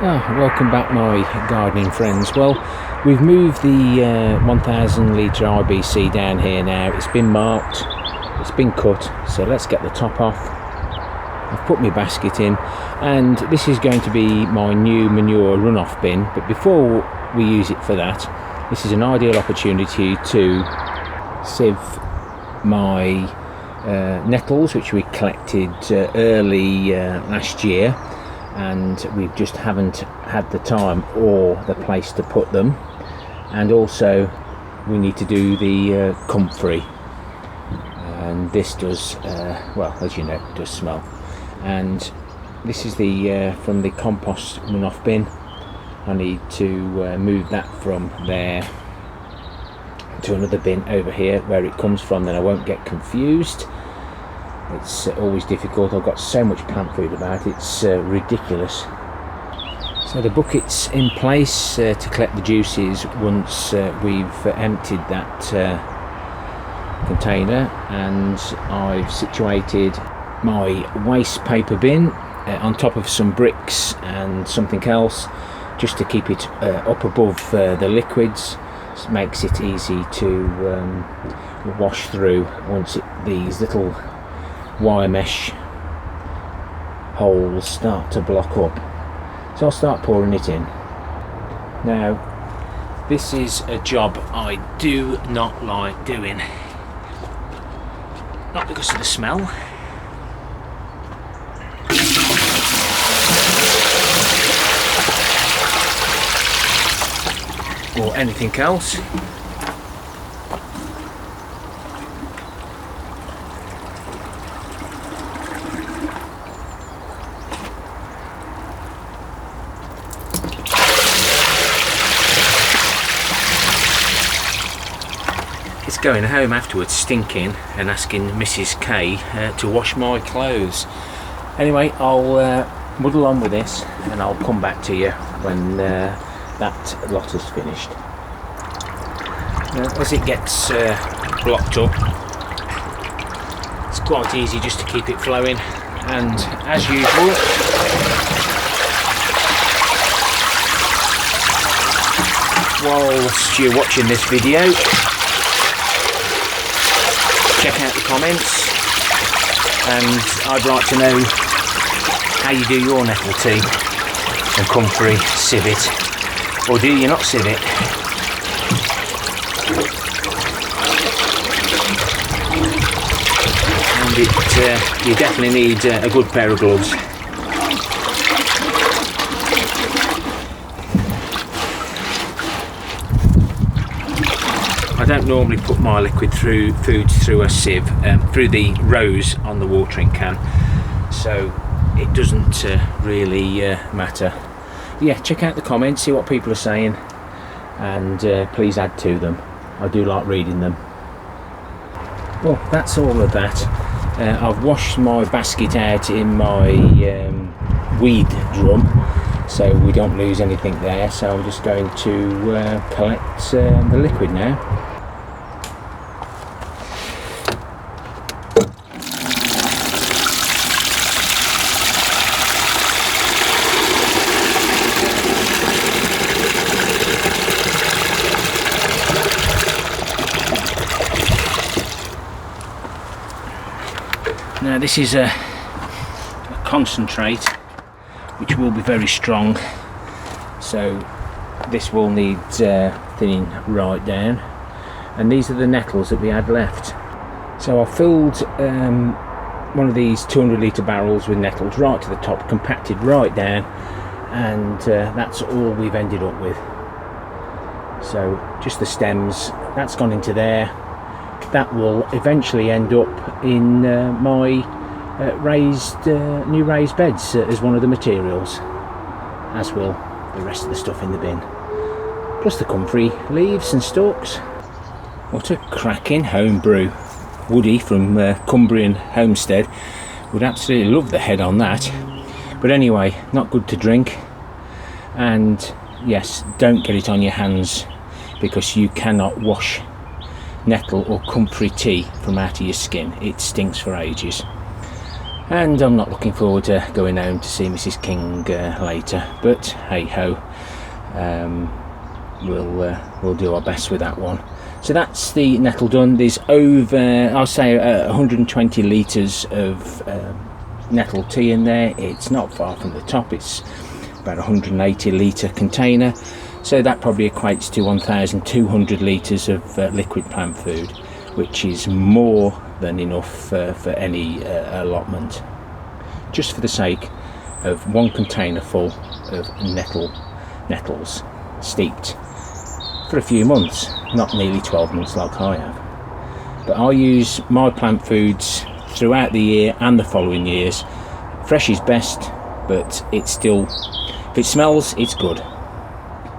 Welcome back, my gardening friends. Well, we've moved the 1000 litre IBC down here now. It's been marked, it's been cut, so let's get the top off. I've put my basket in, and this is going to be my new manure runoff bin, but before we use it for that, this is an ideal opportunity to sieve my nettles, which we collected early last year, and we just haven't had the time or the place to put them. And also we need to do the comfrey, and this does well, as you know, does smell. And this is the from the compost runoff bin. I need to move that from there to another bin over here where it comes from, then I won't get confused. It's always difficult. I've got so much plant food about, it's ridiculous. So the bucket's in place to collect the juices once we've emptied that container, and I've situated my waste paper bin on top of some bricks and something else, just to keep it up above the liquids. It makes it easy to wash through once these little wire mesh holes start to block up. So I'll start pouring it in. Now, this is a job I do not like doing, not because of the smell, or anything else. It's going home afterwards stinking and asking Mrs. K to wash my clothes. Anyway, I'll muddle on with this, and I'll come back to you when that lot is finished. Now, as it gets blocked up, it's quite easy just to keep it flowing, and as usual, whilst you're watching this video, check out the comments, and I'd like to know how you do your nettle tea and comfrey, sieve it, or do you not sieve it? And you definitely need a good pair of gloves. I don't normally put my liquid foods through a sieve, through the rows on the watering can, so it doesn't really matter. Yeah, check out the comments, see what people are saying, and please add to them. I do like reading them. Well, that's all of that. I've washed my basket out in my weed drum, so we don't lose anything there, so I'm just going to collect the liquid now. Now, this is a concentrate which will be very strong, so this will need thinning right down, and these are the nettles that we had left. So I filled one of these 200 litre barrels with nettles right to the top, compacted right down, and that's all we've ended up with. So just the stems, that's gone into there. That will eventually end up in my new raised beds as one of the materials, as will the rest of the stuff in the bin, plus the comfrey leaves and stalks. What a cracking home brew. Woody from Cumbrian Homestead would absolutely love the head on that, but anyway, not good to drink, and yes, don't get it on your hands, because you cannot wash nettle or comfrey tea from out of your skin. It stinks for ages. and I'm not looking forward to going home to see Mrs. King later, but hey ho, we'll do our best with that one. So that's the nettle done. There's over, I'll say 120 litres of nettle tea in there. It's not far from the top, it's about 180 litre container, so that probably equates to 1,200 litres of liquid plant food, which is more than enough for any allotment, just for the sake of one container full of nettles steeped for a few months, not nearly 12 months like I have. But I use my plant foods throughout the year and the following years. Fresh is best, but it's still, if it smells, it's good,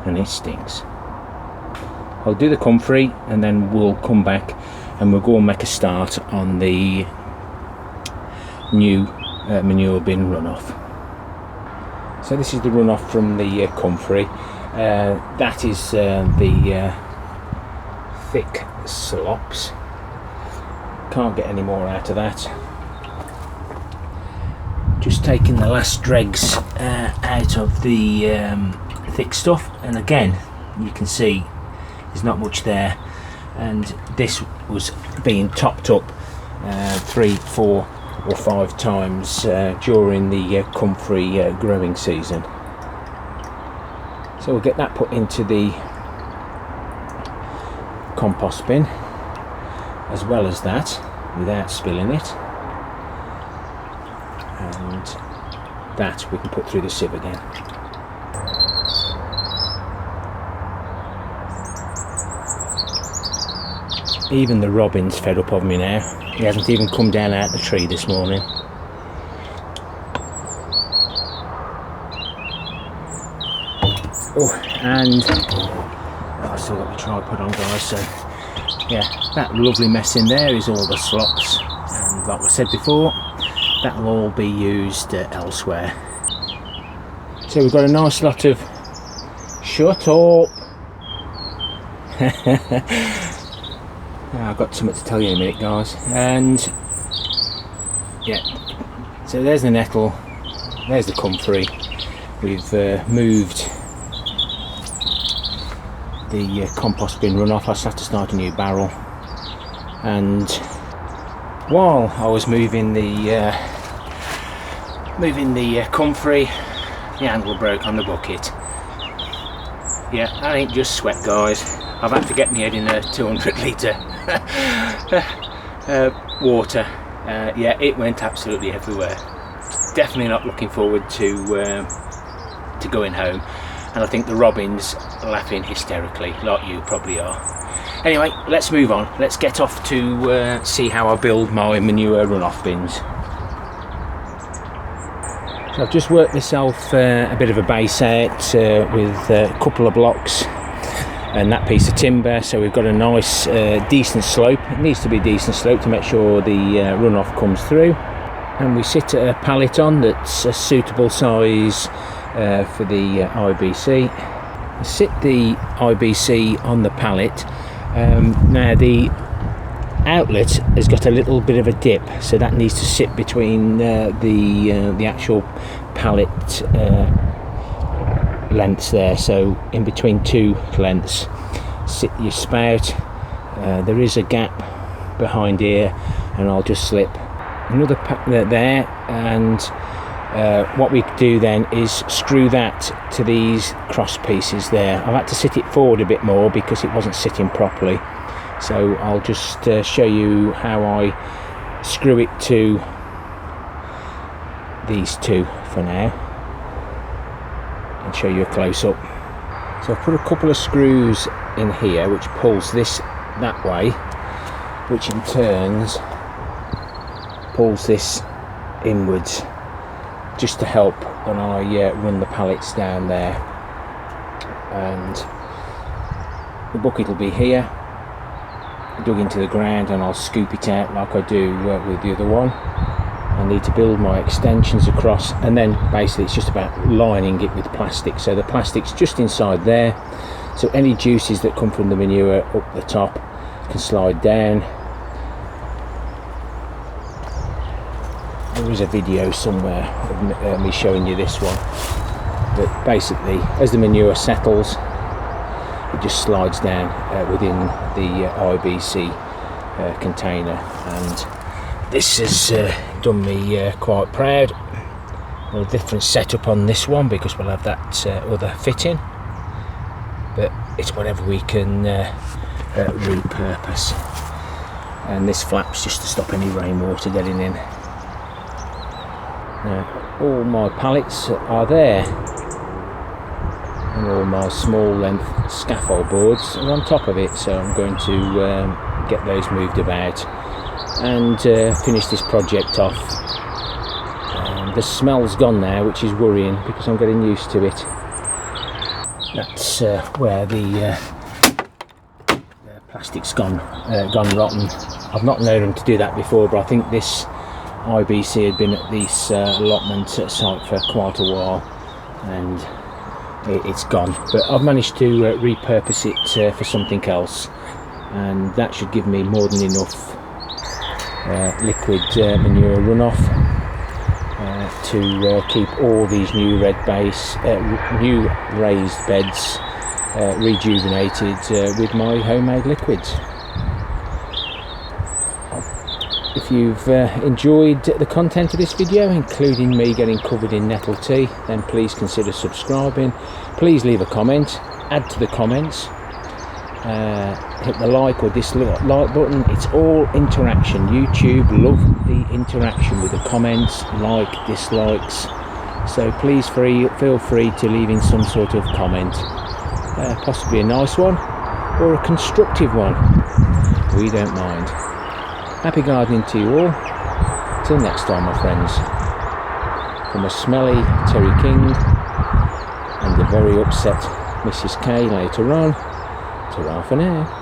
and it stinks. I'll do the comfrey and then we'll come back and we'll go and make a start on the new manure bin runoff. So this is the runoff from the comfrey. That is the thick slops. Can't get any more out of that. Just taking the last dregs out of the thick stuff, and again you can see there's not much there, and this was being topped up 3, 4 or 5 times during the comfrey growing season. So we'll get that put into the compost bin, as well as that, without spilling it, and that we can put through the sieve again. Even the robin's fed up of me now. He hasn't even come down out the tree this morning. Oh, and I've still got my tripod on, guys, so yeah, that lovely mess in there is all the slops, and like I said before, that will all be used elsewhere. So we've got a nice lot of, shut up. I've got something to tell you in a minute, guys. And yeah, so there's the nettle, there's the comfrey. We've moved the compost bin runoff. I have to start a new barrel, and while I was moving the comfrey, the handle broke on the bucket. Yeah, that ain't just sweat, guys. I've had to get my head in a 200 litre water. Yeah, it went absolutely everywhere. Definitely not looking forward to going home, and I think the robins are laughing hysterically, like you probably are. Anyway, let's move on. Let's get off to see how I build my manure runoff bins. So I've just worked myself a bit of a base out with a couple of blocks and that piece of timber, so we've got a nice decent slope. It needs to be a decent slope to make sure the runoff comes through, and we sit a pallet on that's a suitable size for the IBC. I sit the IBC on the pallet. Now the outlet has got a little bit of a dip, so that needs to sit between the actual pallet lengths there, so in between 2 lengths sit your spout. There is a gap behind here, and I'll just slip another there, and what we do then is screw that to these cross pieces there. I've had to sit it forward a bit more because it wasn't sitting properly, so I'll just show you how I screw it to these 2 for now, and show you a close-up. So I've put a couple of screws in here which pulls this that way, which in turns pulls this inwards, just to help when I run the pallets down there. And the bucket will be here, dug into the ground, and I'll scoop it out like I do with the other one. I need to build my extensions across, and then basically it's just about lining it with plastic, so the plastic's just inside there, so any juices that come from the manure up the top can slide down. there is a video somewhere of me showing you this one. But basically, as the manure settles, it just slides down within the IBC container, and this has done me quite proud. A different setup on this one because we'll have that other fitting, but it's whatever we can repurpose. And this flap's just to stop any rainwater getting in. Now, all my pallets are there, and all my small length scaffold boards are on top of it, so I'm going to get those moved about and finish this project off. The smell's gone now, which is worrying because I'm getting used to it. That's where the plastic's gone rotten. I've not known them to do that before, but I think this IBC had been at this allotment site for quite a while, and it's gone. But I've managed to repurpose it for something else, and that should give me more than enough liquid manure runoff to keep all these new new raised beds rejuvenated with my homemade liquids. If you've enjoyed the content of this video, including me getting covered in nettle tea, then please consider subscribing. Please leave a comment, add to the comments, hit the like or dislike button. It's all interaction. YouTube love the interaction with the comments, dislikes, so please feel free to leave in some sort of comment, possibly a nice one or a constructive one. We don't mind. Happy gardening to you all. Till next time, my friends. From a smelly Terry King and a very upset Mrs. K later on, ta-ra for now.